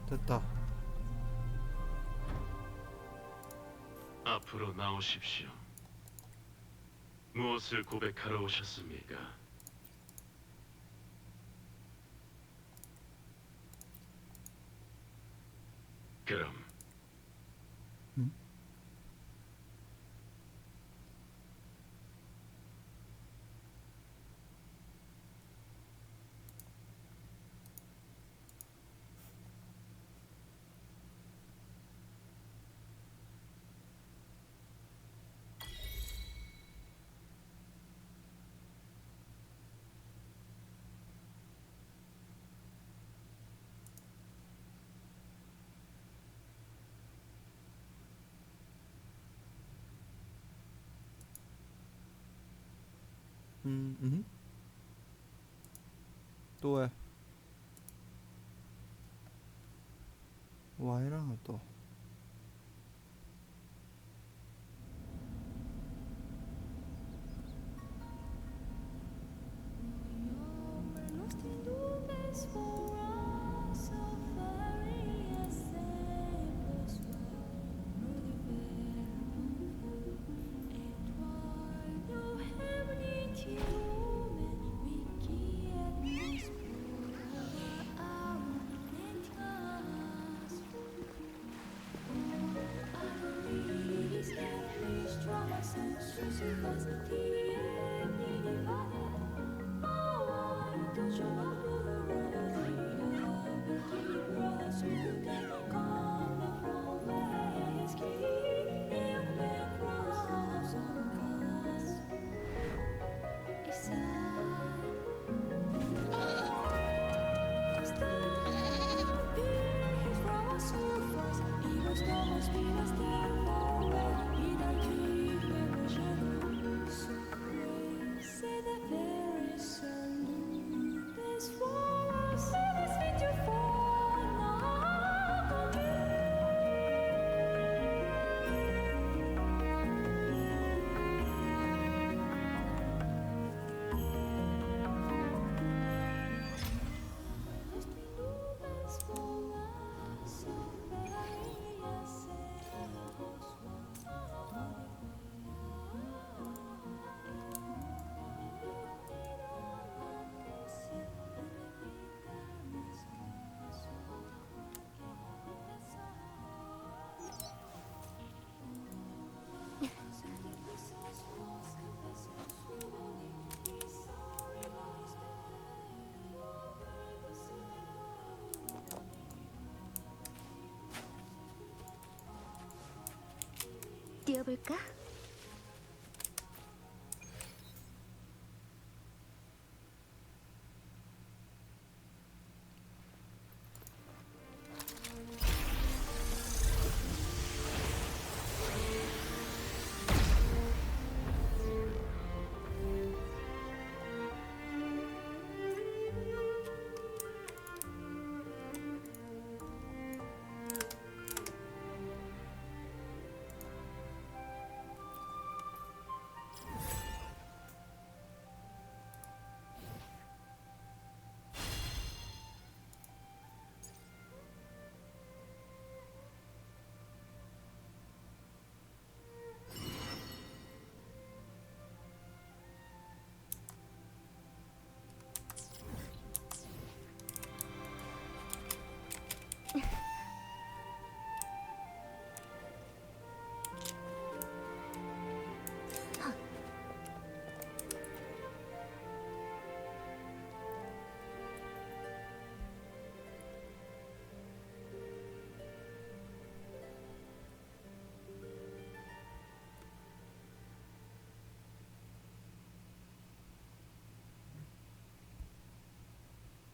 됐다. 앞으로 나오십시오. 무엇을 고백하러 오셨습니까? 그럼 응? 음. 또 해. Y랑 또. 뛰어볼까?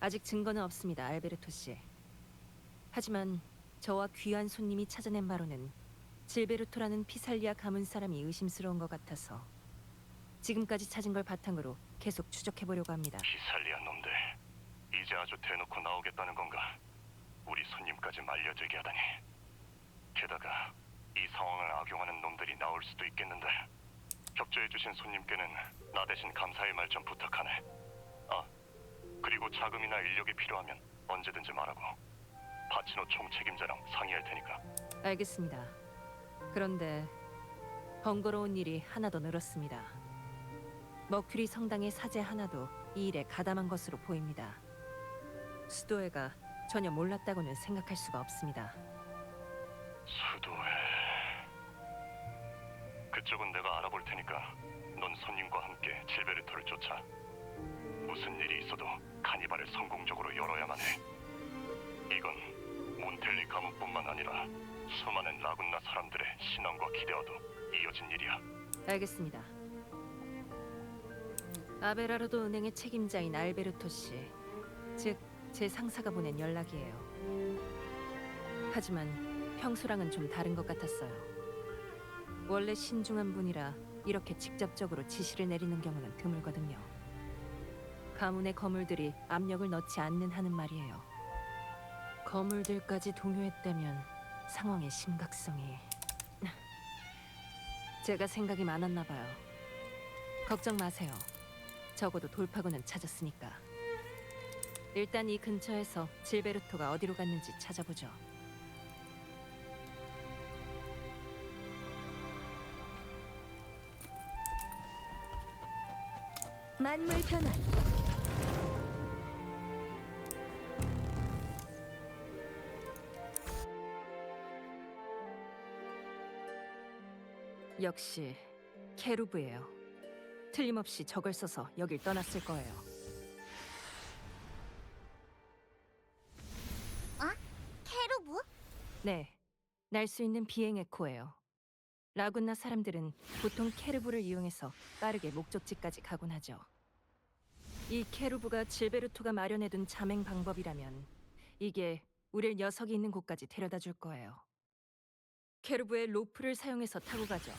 아직 증거는 없습니다, 알베르토 씨. 하지만 저와 귀한 손님이 찾아낸 바로는 질베르토라는 피살리아 가문 사람이 의심스러운 것 같아서 지금까지 찾은 걸 바탕으로 계속 추적해 보려고 합니다. 피살리아 놈들, 이제 아주 대놓고 나오겠다는 건가? 우리 손님까지 말려들게 하다니. 게다가 이 상황을 악용하는 놈들이 나올 수도 있겠는데. 협조해주신 손님께는 나 대신 감사의 말 좀 부탁하네. 아, 그리고 자금이나 인력이 필요하면 언제든지 말하고. 파치노 총책임자랑 상의할 테니까. 알겠습니다. 그런데 번거로운 일이 하나 더 늘었습니다. 머큐리 성당의 사제 하나도 이 일에 가담한 것으로 보입니다. 수도회가 전혀 몰랐다고는 생각할 수가 없습니다. 수도회. 그쪽은 내가 알아볼 테니까 넌 손님과 함께 질베르토를 쫓아. 무슨 일이 있어도 카니발을 성공적으로 열어야만 해. 이건 몬텔리 가문뿐만 아니라 수많은 라군나 사람들의 신앙과 기대와도 이어진 일이야. 알겠습니다. 아베라르도 은행의 책임자인 알베르토 씨, 즉 제 상사가 보낸 연락이에요. 하지만 평소랑은 좀 다른 것 같았어요. 원래 신중한 분이라 이렇게 직접적으로 지시를 내리는 경우는 드물거든요. 가문의 거물들이 압력을 넣지 않는 한은 말이에요. 거물들까지 동요했다면 상황의 심각성이... 제가 생각이 많았나 봐요. 걱정 마세요. 적어도 돌파구는 찾았으니까. 일단 이 근처에서 질베르토가 어디로 갔는지 찾아보죠. 만물 변환. 역시 케루브예요. 틀림없이 적을 써서 여길 떠났을 거예요. 케루브? 네, 날 수 있는 비행 에코예요. 라군나 사람들은 보통 케루브를 이용해서 빠르게 목적지까지 가곤 하죠. 이 케루브가 질베르토가 마련해둔 잠행 방법이라면 이게 우릴 녀석이 있는 곳까지 데려다 줄 거예요. 케루브의 로프를 사용해서 타고 가죠.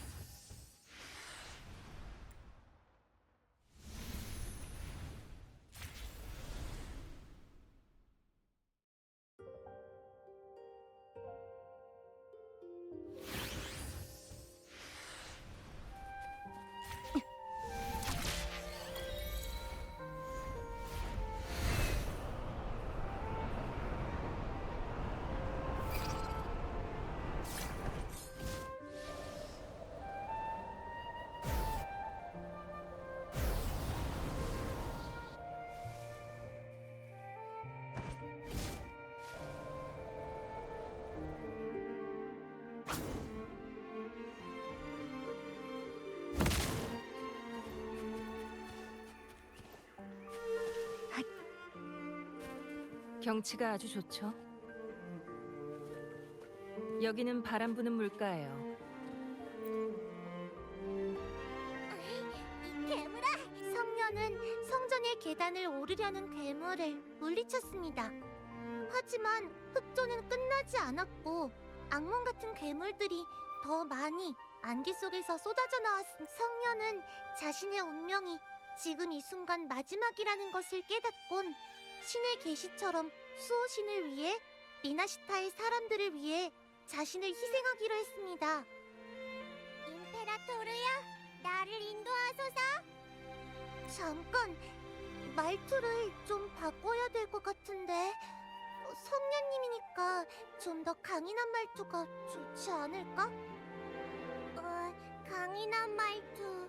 경치가 아주 좋죠. 여기는 바람 부는 물가예요. 이 괴물아! 성녀는 성전의 계단을 오르려는 괴물을 물리쳤습니다. 하지만 흑조는 끝나지 않았고 악몽 같은 괴물들이 더 많이 안개 속에서 쏟아져 나왔음. 성녀는 자신의 운명이 지금 이 순간 마지막이라는 것을 깨닫곤 신의 계시처럼 수호신을 위해 미나시타의 사람들을 위해 자신을 희생하기로 했습니다. 임페라토르야, 나를 인도하소서. 잠깐, 말투를 좀 바꿔야 될 것 같은데 성녀님이니까 좀 더 강인한 말투가 좋지 않을까? 강인한 말투.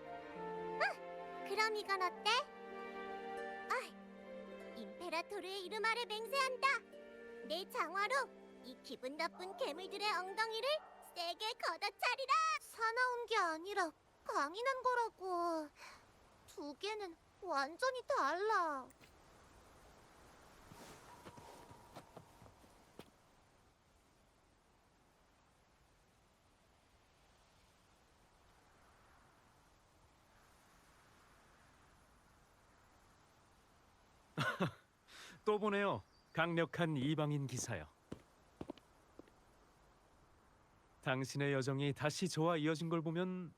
그럼 이건 어때? 임페라토르의 이름 아래 맹세한다. 내 장화로 이 기분 나쁜 괴물들의 엉덩이를 세게 걷어차리라. 사나운 게 아니라 강인한 거라고. 두 개는 완전히 달라. 또 보네요. 강력한 이방인 기사요. 당신의 여정이 다시 저와 이어진 걸 보면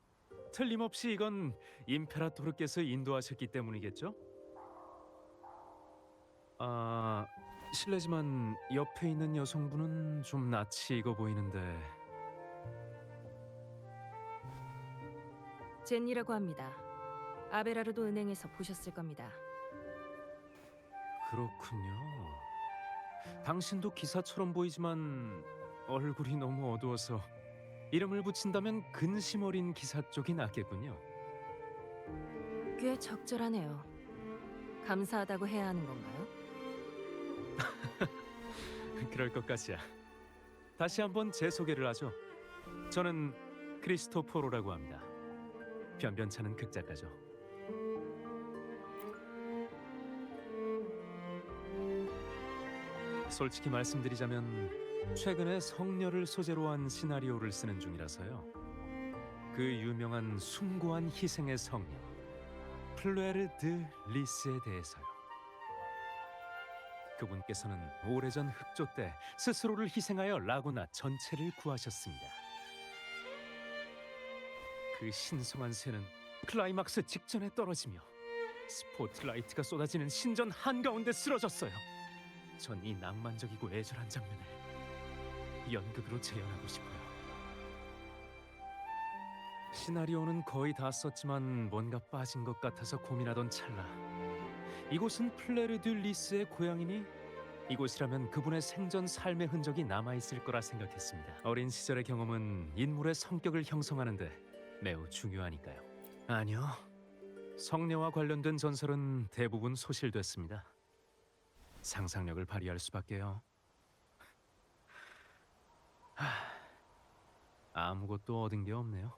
틀림없이 이건 임페라토르께서 인도하셨기 때문이겠죠? 실례지만 옆에 있는 여성분은 좀 낯이 익어 보이는데. 젠니라고 합니다. 아베라르도 은행에서 보셨을 겁니다. 그렇군요. 당신도 기사처럼 보이지만 얼굴이 너무 어두워서 이름을 붙인다면 근심 어린 기사 쪽이 낫겠군요. 꽤 적절하네요. 감사하다고 해야 하는 건가요? 그럴 것까지야. 다시 한번 제 소개를 하죠. 저는 크리스토포로라고 합니다. 변변찮은 극작가죠. 솔직히 말씀드리자면 최근에 성녀를 소재로 한 시나리오를 쓰는 중이라서요. 그 유명한 숭고한 희생의 성녀 플레르 드 리스에 대해서요. 그분께서는 오래전 흑조 때 스스로를 희생하여 라구나 전체를 구하셨습니다. 그 신성한 새는 클라이막스 직전에 떨어지며 스포트라이트가 쏟아지는 신전 한가운데 쓰러졌어요. 전 이 낭만적이고 애절한 장면을 연극으로 재현하고 싶어요. 시나리오는 거의 다 썼지만 뭔가 빠진 것 같아서 고민하던 찰나 이곳은 플레르 드 리스의 고향이니 이곳이라면 그분의 생전 삶의 흔적이 남아있을 거라 생각했습니다. 어린 시절의 경험은 인물의 성격을 형성하는 데 매우 중요하니까요. 아니요. 성녀와 관련된 전설은 대부분 소실됐습니다. 상상력을 발휘할 수밖에요. 아무것도 얻은 게 없네요.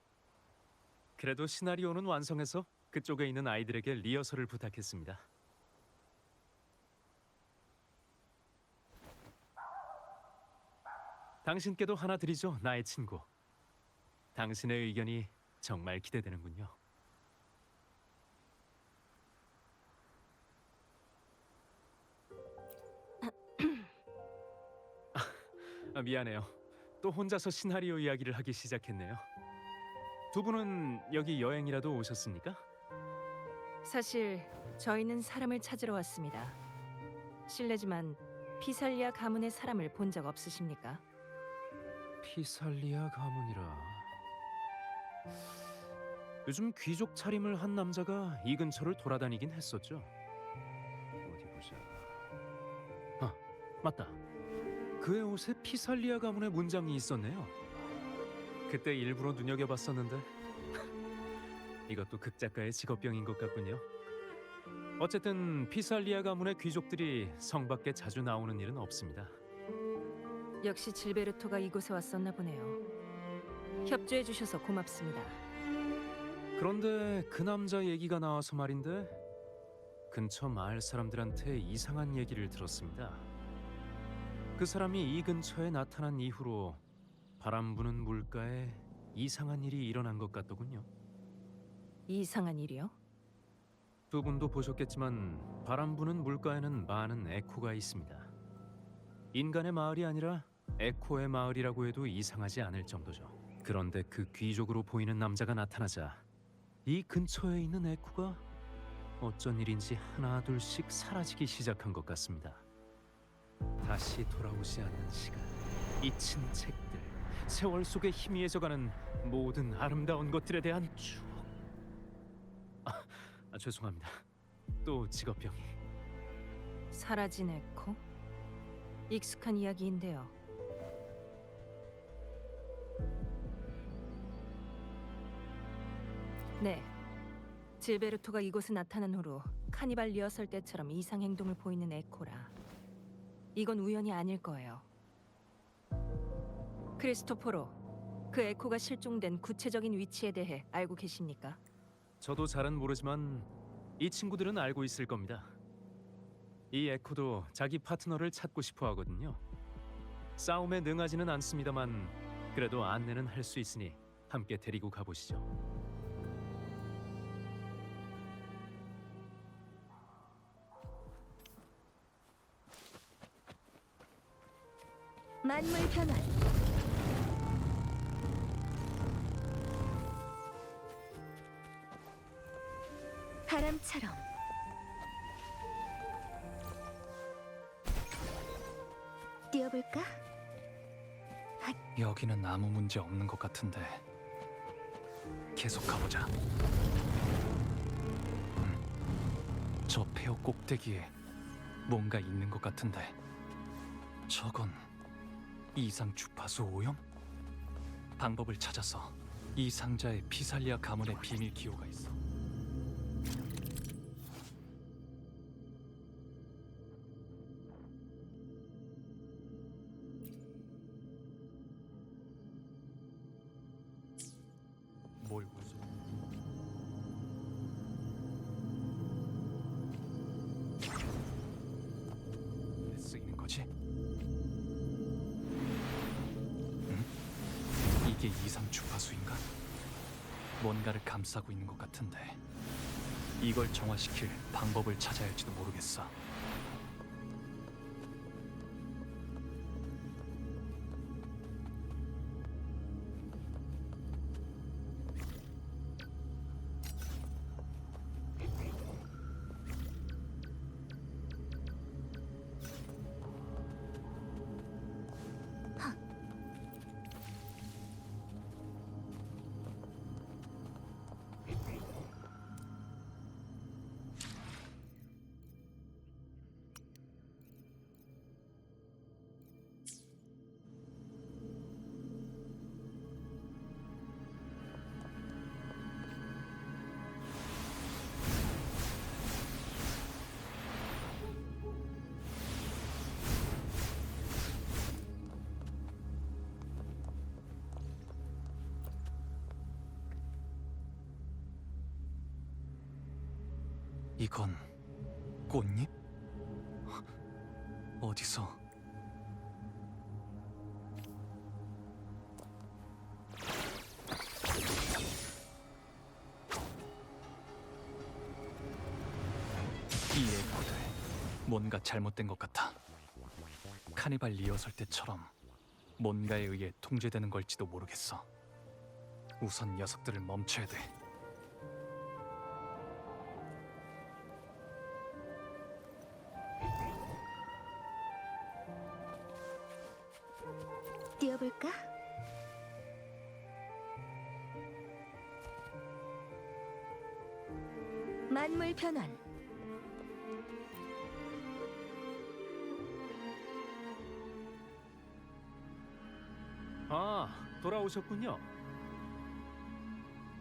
그래도 시나리오는 완성해서 그쪽에 있는 아이들에게 리허설을 부탁했습니다. 당신께도 하나 드리죠, 나의 친구. 당신의 의견이 정말 기대되는군요. 미안해요. 또 혼자서 시나리오 이야기를 하기 시작했네요. 두 분은 여기 여행이라도 오셨습니까? 사실 저희는 사람을 찾으러 왔습니다. 실례지만 피살리아 가문의 사람을 본 적 없으십니까? 피살리아 가문이라. 요즘 귀족 차림을 한 남자가 이 근처를 돌아다니긴 했었죠. 어디 보자. 아, 맞다. 그의 옷에 피살리아 가문의 문장이 있었네요. 그때 일부러 눈여겨봤었는데 이것도 극작가의 직업병인 것 같군요. 어쨌든 피살리아 가문의 귀족들이 성 밖에 자주 나오는 일은 없습니다. 역시 질베르토가 이곳에 왔었나 보네요. 협조해 주셔서 고맙습니다. 그런데 그 남자 얘기가 나와서 말인데 근처 마을 사람들한테 이상한 얘기를 들었습니다. 그 사람이 이 근처에 나타난 이후로 바람 부는 물가에 이상한 일이 일어난 것 같더군요. 이상한 일이요? 두 분도 보셨겠지만 바람 부는 물가에는 많은 에코가 있습니다. 인간의 마을이 아니라 에코의 마을이라고 해도 이상하지 않을 정도죠. 그런데 그 귀족으로 보이는 남자가 나타나자 이 근처에 있는 에코가 어쩐 일인지 하나 둘씩 사라지기 시작한 것 같습니다. 다시 돌아오지 않는 시간, 잊힌 책들, 세월 속에 희미해져가는 모든 아름다운 것들에 대한 추억. 죄송합니다. 또 직업병이. 사라진 에코? 익숙한 이야기인데요. 네. 질베르토가 이곳에 나타난 후로 카니발 리허설 때처럼 이상 행동을 보이는 에코라. 이건 우연이 아닐 거예요. 크리스토포로, 그 에코가 실종된 구체적인 위치에 대해 알고 계십니까? 저도 잘은 모르지만 이 친구들은 알고 있을 겁니다. 이 에코도 자기 파트너를 찾고 싶어 하거든요. 싸움에 능하지는 않습니다만 그래도 안내는 할 수 있으니 함께 데리고 가보시죠. 만물 변환. 바람처럼. 뛰어볼까? 여기는 아무 문제 없는 것 같은데 계속 가보자. 저 폐허 꼭대기에 뭔가 있는 것 같은데. 저건 이상 주파수 오염? 방법을 찾아서 이 상자에 피살리아 가문의 비밀 기호가 있어. 뭘 웃어? 왜 쓰이는 거지? 응? 이게 이상 주파수인가? 뭔가를 감싸고 있는 것 같은데 이걸 정화시킬 방법을 찾아야 할지도 모르겠어. 이건 꽃잎? 어디서? 이 에코들 뭔가 잘못된 것 같아. 카니발 리허설 때처럼 뭔가에 의해 통제되는 걸지도 모르겠어. 우선 녀석들을 멈춰야 돼. 뛰어볼까? 만물 변환. 아, 돌아오셨군요.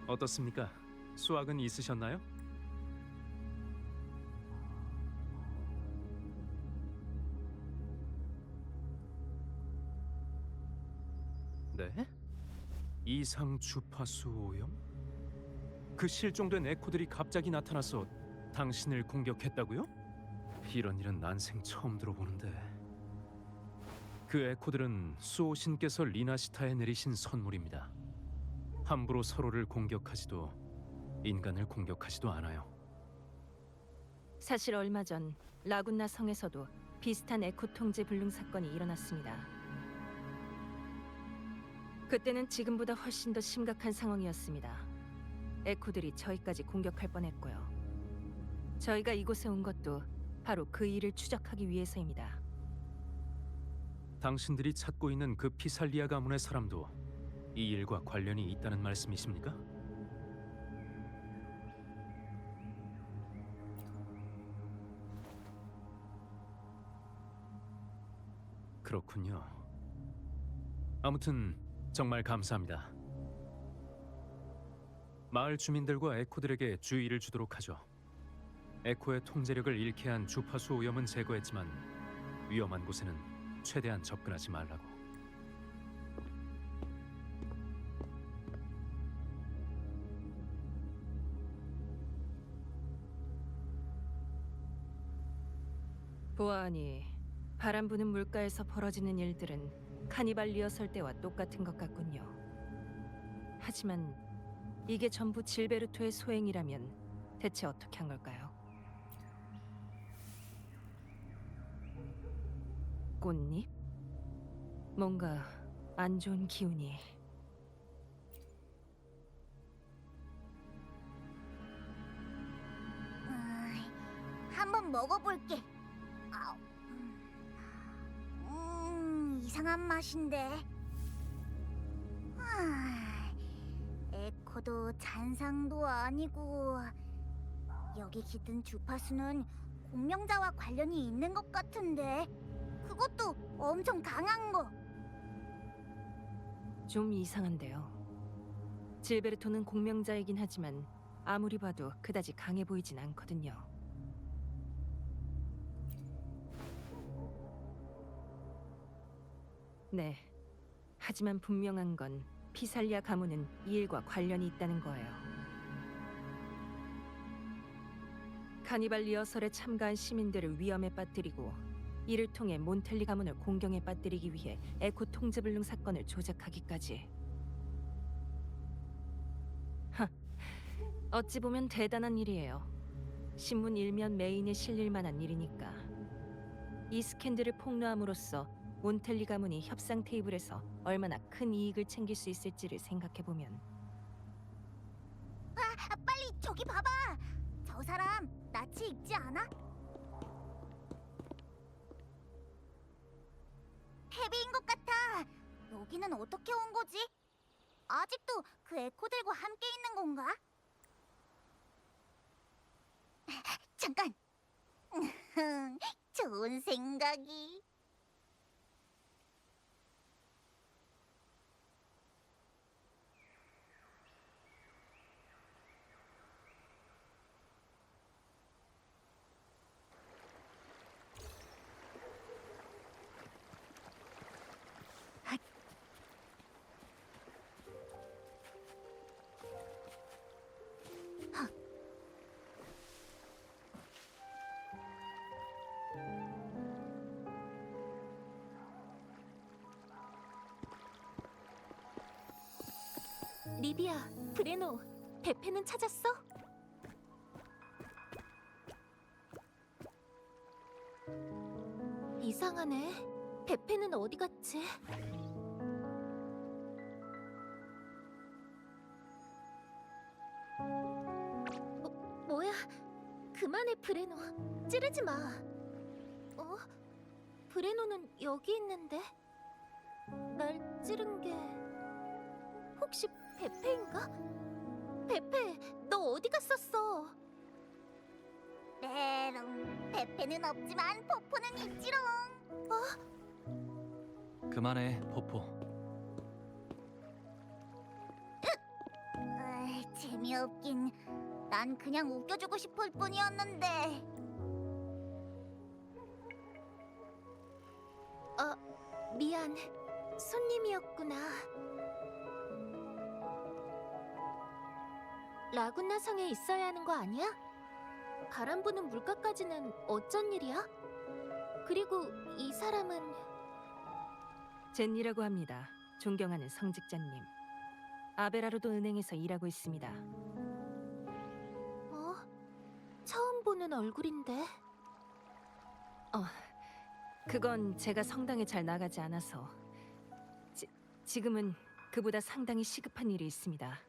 어떻습니까? 수확은 있으셨나요? 네? 이상 주파수 오염? 그 실종된 에코들이 갑자기 나타나서 당신을 공격했다고요? 이런 일은 난생 처음 들어보는데. 그 에코들은 수호신께서 리나시타에 내리신 선물입니다. 함부로 서로를 공격하지도 인간을 공격하지도 않아요. 사실 얼마 전 라군나 성에서도 비슷한 에코 통제 불능 사건이 일어났습니다. 그때는 지금보다 훨씬 더 심각한 상황이었습니다. 에코들이 저희까지 공격할 뻔했고요. 저희가 이곳에 온 것도 바로 그 일을 추적하기 위해서입니다. 당신들이 찾고 있는 그 피살리아 가문의 사람도 이 일과 관련이 있다는 말씀이십니까? 그렇군요. 아무튼 정말 감사합니다. 마을 주민들과 에코들에게 주의를 주도록 하죠. 에코의 통제력을 잃게 한 주파수 오염은 제거했지만 위험한 곳에는 최대한 접근하지 말라고. 보아하니 바람 부는 물가에서 벌어지는 일들은 카니발 리허설 때와 똑같은 것 같군요. 하지만 이게 전부 질베르토의 소행이라면 대체 어떻게 한 걸까요? 꽃잎? 뭔가 안 좋은 기운이. 한번 먹어볼게. 아우. 이상한 맛인데. 에코도 잔상도 아니고 여기 깃든 주파수는 공명자와 관련이 있는 것 같은데 그것도 엄청 강한 거. 좀 이상한데요. 질베르토는 공명자이긴 하지만 아무리 봐도 그다지 강해 보이진 않거든요. 네. 하지만 분명한 건 피살리아 가문은 이 일과 관련이 있다는 거예요. 카니발 리허설에 참가한 시민들을 위험에 빠뜨리고 이를 통해 몬텔리 가문을 공경에 빠뜨리기 위해 에코 통제불능 사건을 조작하기까지. 하, 어찌 보면 대단한 일이에요. 신문 일면 메인에 실릴 만한 일이니까. 이 스캔들을 폭로함으로써 몬텔리 가문이 협상 테이블에서 얼마나 큰 이익을 챙길 수 있을지를 생각해보면. 빨리 저기 봐봐. 저 사람 낯이 익지 않아? 헤비인 것 같아. 여기는 어떻게 온 거지? 아직도 그 에코들과 함께 있는 건가? 잠깐. 좋은 생각이. 리비아, 브레노, 베페는 찾았어? 이상하네. 베페는 어디 갔지? 뭐야? 그만해, 브레노. 찌르지 마. 어? 브레노는 여기 있는데? 날 찌른 게 혹시 베페인가? 베페, 너 어디 갔었어? 메롱, 베페는 없지만 포포는 있지롱. 그만해, 포포. 재미없긴. 난 그냥 웃겨주고 싶을 뿐이었는데. 미안. 손님이었구나. 라구나 성에 있어야 하는 거 아니야? 바람 부는 물가까지는 어쩐 일이야? 그리고 이 사람은... 젠니라고 합니다. 존경하는 성직자님. 아베라로도 은행에서 일하고 있습니다. 처음 보는 얼굴인데... 그건 제가 성당에 잘 나가지 않아서. 지금은 그보다 상당히 시급한 일이 있습니다.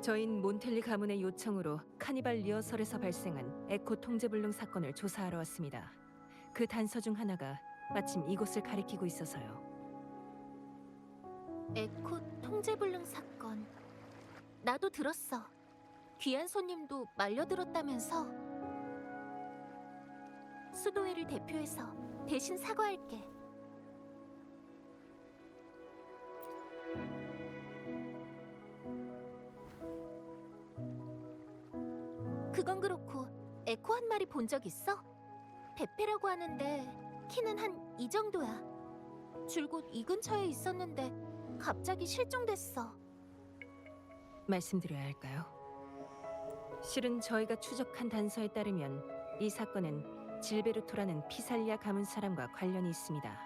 저흰 몬텔리 가문의 요청으로 카니발 리허설에서 발생한 에코 통제불능 사건을 조사하러 왔습니다. 그 단서 중 하나가 마침 이곳을 가리키고 있어서요. 에코 통제불능 사건... 나도 들었어. 귀한 손님도 말려들었다면서. 수도회를 대표해서 대신 사과할게. 그건 그렇고 에코 한 마리 본 적 있어? 베페라고 하는데 키는 한 이 정도야. 줄곧 이 근처에 있었는데 갑자기 실종됐어. 말씀드려야 할까요? 실은 저희가 추적한 단서에 따르면 이 사건은 질베르토라는 피살리아 가문 사람과 관련이 있습니다.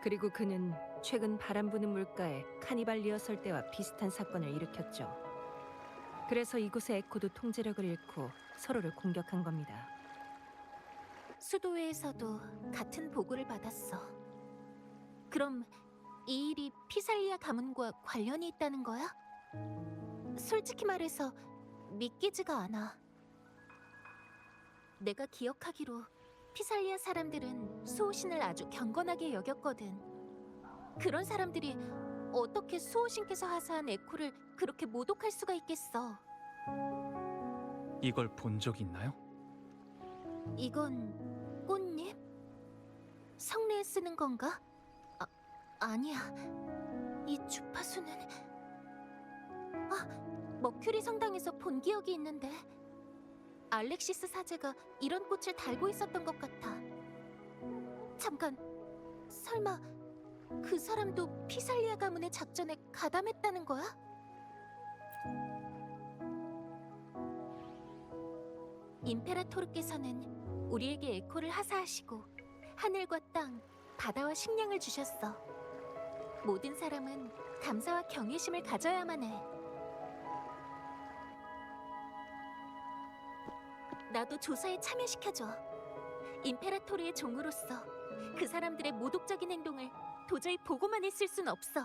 그리고 그는 최근 바람 부는 물가에 카니발 리허설 때와 비슷한 사건을 일으켰죠. 그래서 이곳의 에코도 통제력을 잃고 서로를 공격한 겁니다. 수도회에서도 같은 보고를 받았어. 그럼 이 일이 피살리아 가문과 관련이 있다는 거야? 솔직히 말해서 믿기지가 않아. 내가 기억하기로 피살리아 사람들은 수호신을 아주 경건하게 여겼거든. 그런 사람들이 어떻게 수호신께서 하사한 에코를 그렇게 모독할 수가 있겠어? 이걸 본 적 있나요? 이건 꽃잎? 성례에 쓰는 건가? 아니야. 이 주파수는 머큐리 성당에서 본 기억이 있는데 알렉시스 사제가 이런 꽃을 달고 있었던 것 같아. 잠깐, 설마 그 사람도 피살리아 가문의 작전에 가담했다는 거야? 임페라토르께서는 우리에게 에코를 하사하시고 하늘과 땅, 바다와 식량을 주셨어. 모든 사람은 감사와 경외심을 가져야만 해. 나도 조사에 참여시켜줘. 임페라토르의 종으로서 그 사람들의 모독적인 행동을 도저히 보고만 있을 순 없어.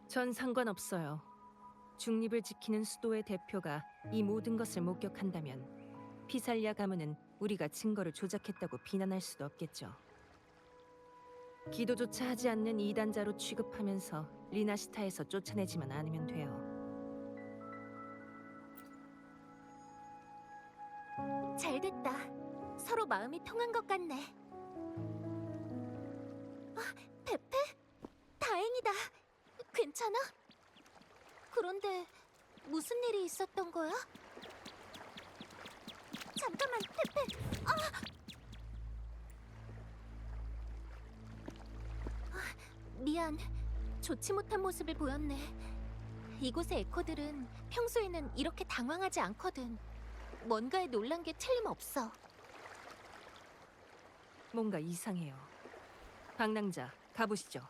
전 상관없어요. 중립을 지키는 수도의 대표가 이 모든 것을 목격한다면 피살리아 가문은 우리가 증거를 조작했다고 비난할 수도 없겠죠. 기도조차 하지 않는 이단자로 취급하면서 리나시타에서 쫓아내지만 않으면 돼요. 잘 됐다. 서로 마음이 통한 것 같네. 페페? 다행이다. 괜찮아? 그런데 무슨 일이 있었던 거야? 잠깐만, 페페. 미안. 좋지 못한 모습을 보였네. 이곳의 에코들은 평소에는 이렇게 당황하지 않거든. 뭔가에 놀란 게 틀림없어. 뭔가 이상해요. 방랑자, 가보시죠.